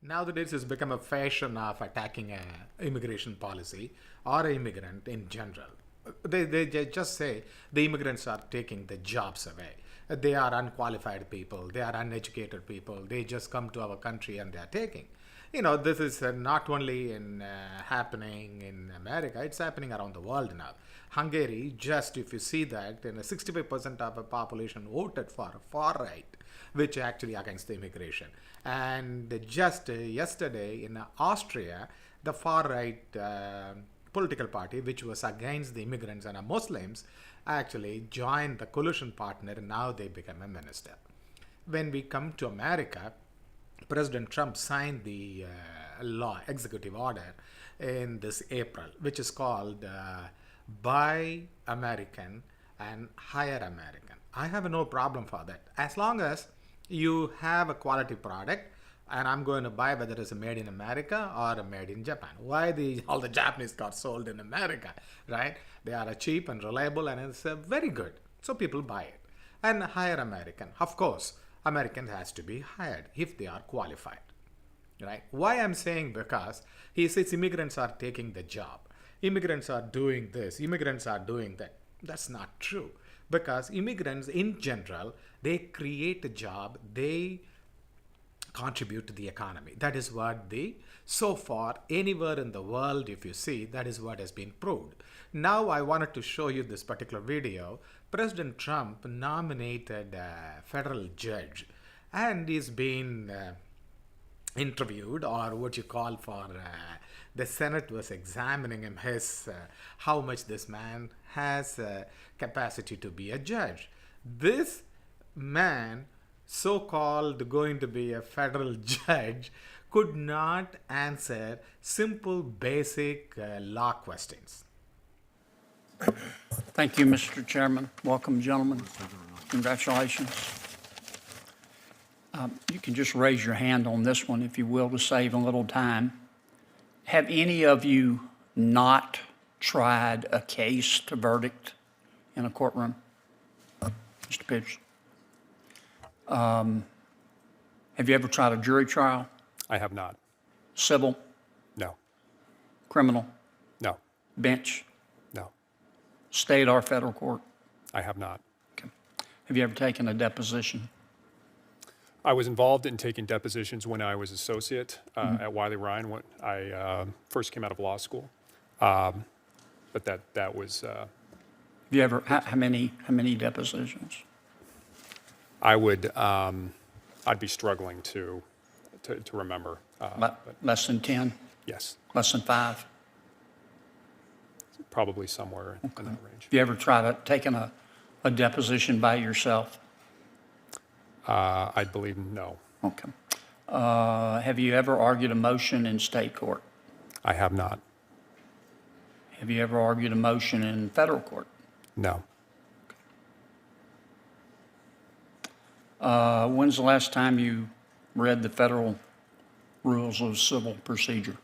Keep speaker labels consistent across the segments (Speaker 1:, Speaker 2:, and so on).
Speaker 1: Nowadays, it's become a fashion of attacking immigration policy or an immigrant in general. They just say the immigrants are taking the jobs away. They are unqualified people, they are uneducated people, they just come to our country and they are taking. This is not only happening in America, it's happening around the world now. Hungary, just if you see that, 65% of the population voted for far right, which actually against the immigration. And just yesterday in Austria, the far right political party, which was against the immigrants and Muslims, actually joined the coalition partner, and now they become a minister. When we come to America, President Trump signed the law, executive order, in this April, which is called Buy American and Hire American. I have no problem for that. As long as you have a quality product, and I'm going to buy whether it's made in America or made in Japan. Why all the Japanese cars sold in America, right? They are cheap and reliable, and it's very good. So people buy it. And hire American. Of course, American has to be hired if they are qualified, right? Why I'm saying, because he says immigrants are taking the job. Immigrants are doing this. Immigrants are doing that. That's not true. Because immigrants in general, they create a job. They contribute to the economy. That is what so far, anywhere in the world, if you see, that is what has been proved. Now I wanted to show you this particular video. President Trump nominated a federal judge, and he's been interviewed, or what you call for, the Senate was examining him, how much this man has capacity to be a judge. This man, so-called going to be a federal judge, could not answer simple, basic law questions.
Speaker 2: Thank you, Mr. Chairman. Welcome, gentlemen. Congratulations. You can just raise your hand on this one, if you will, to save a little time. Have any of you not tried a case to verdict in a courtroom? Mr. Petersen? Have you ever tried a jury trial?
Speaker 3: I have not.
Speaker 2: Civil?
Speaker 3: No.
Speaker 2: Criminal?
Speaker 3: No.
Speaker 2: Bench?
Speaker 3: No.
Speaker 2: State or federal court?
Speaker 3: I have not.
Speaker 2: Okay. Have you ever taken a deposition?
Speaker 3: I was involved in taking depositions when I was associate at Wiley Ryan when I first came out of law school. But that was.
Speaker 2: Have you ever? How many depositions?
Speaker 3: I'd be struggling to remember.
Speaker 2: Less than 10?
Speaker 3: Yes,
Speaker 2: Less than 5?
Speaker 3: probably somewhere in that range.
Speaker 2: Have you ever taken a deposition by yourself?
Speaker 3: I believe no.
Speaker 2: Okay. Have you ever argued a motion in state court?
Speaker 3: I have not.
Speaker 2: Have you ever argued a motion in federal court?
Speaker 3: No.
Speaker 2: When's the last time you read the federal rules of civil procedure?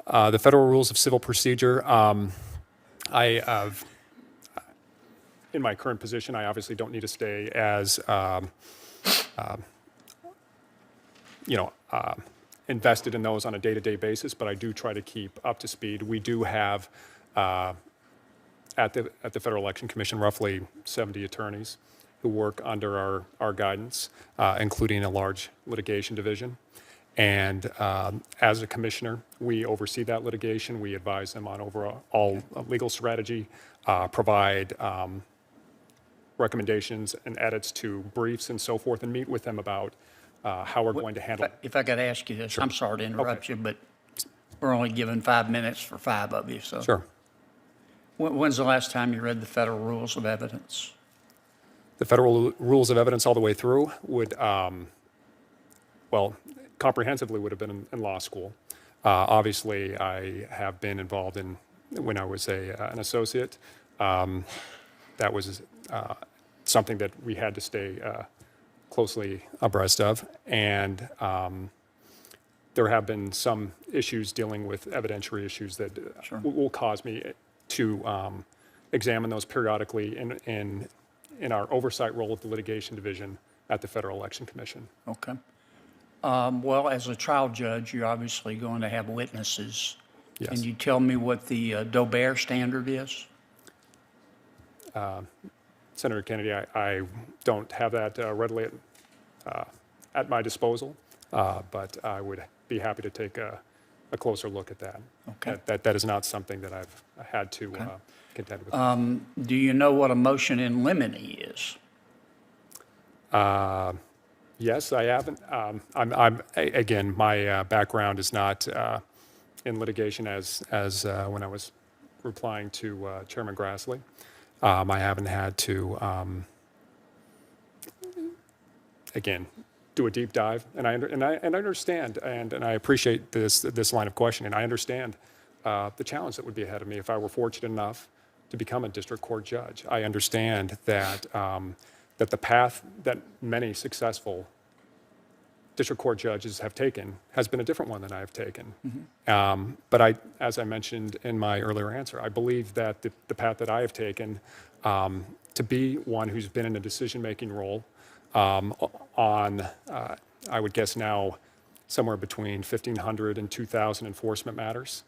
Speaker 3: The federal rules of civil procedure. In my current position, I obviously don't need to stay as invested in those on a day-to-day basis, but I do try to keep up to speed. We do have at the Federal Election Commission roughly 70 attorneys who work under our guidance, including a large litigation division. And as a commissioner, we oversee that litigation. We advise them on overall legal strategy, provide recommendations and edits to briefs and so forth, and meet with them about how we're going to handle it.
Speaker 2: If I could ask you this, sure. I'm sorry to interrupt you, but we're only given 5 minutes for 5 of you. So
Speaker 3: sure.
Speaker 2: When's the last time you read the federal rules of evidence?
Speaker 3: The federal rules of evidence all the way through would, comprehensively would have been in law school. Obviously, I have been involved in, when I was an associate, that was something that we had to stay closely abreast of. And there have been some issues dealing with evidentiary issues that
Speaker 2: Sure.
Speaker 3: will cause me to examine those periodically in our oversight role of the litigation division at the Federal Election Commission.
Speaker 2: Okay. Well, as a trial judge, you're obviously going to have witnesses.
Speaker 3: Yes.
Speaker 2: Can you tell me what the Dober standard is?
Speaker 3: Senator Kennedy, I don't have that readily at my disposal, but I would be happy to take a closer look at that.
Speaker 2: Okay.
Speaker 3: That is not something that I've had to contend with.
Speaker 2: Do you know what a motion in limine is?
Speaker 3: Yes, I haven't. Again, my background is not in litigation as when I was replying to Chairman Grassley. I haven't had to, again, do a deep dive, and I understand, and I appreciate this line of questioning. I understand the challenge that would be ahead of me if I were fortunate enough to become a district court judge. I understand that that the path that many successful district court judges have taken has been a different one than I have taken. But as I mentioned in my earlier answer, I believe that the path that I have taken to be one who's been in a decision-making role on, I would guess now, somewhere between 1,500 and 2,000 enforcement matters,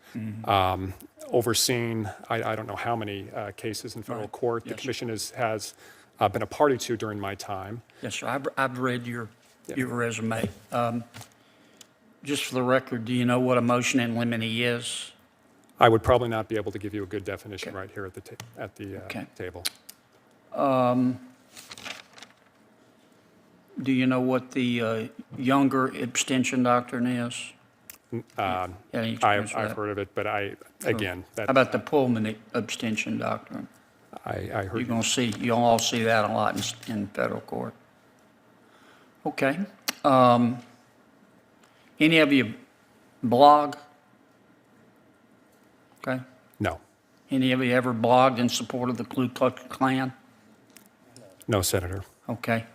Speaker 3: overseeing, I don't know how many cases in federal court the commission has been a party to during my time.
Speaker 2: Yes, sir. I've read your resume. Just for the record, do you know what a motion in limine is?
Speaker 3: I would probably not be able to give you a good definition right here at the table.
Speaker 2: Do you know what the Younger abstention doctrine is? Any experience with
Speaker 3: I've
Speaker 2: that?
Speaker 3: heard of it, but again,
Speaker 2: How about the Pullman abstention doctrine?
Speaker 3: I heard.
Speaker 2: You'll all see that a lot in federal court. Okay. Any of you blog? Okay.
Speaker 3: No.
Speaker 2: Any of you ever blogged in support of the Ku Klux Klan?
Speaker 3: No, Senator.
Speaker 2: Okay.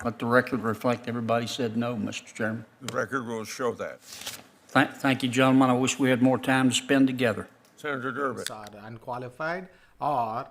Speaker 2: Let the record reflect everybody said no, Mr. Chairman.
Speaker 4: The record will show that.
Speaker 2: Thank you, gentlemen. I wish we had more time to spend together.
Speaker 4: Senator Durbin.
Speaker 1: Are unqualified, or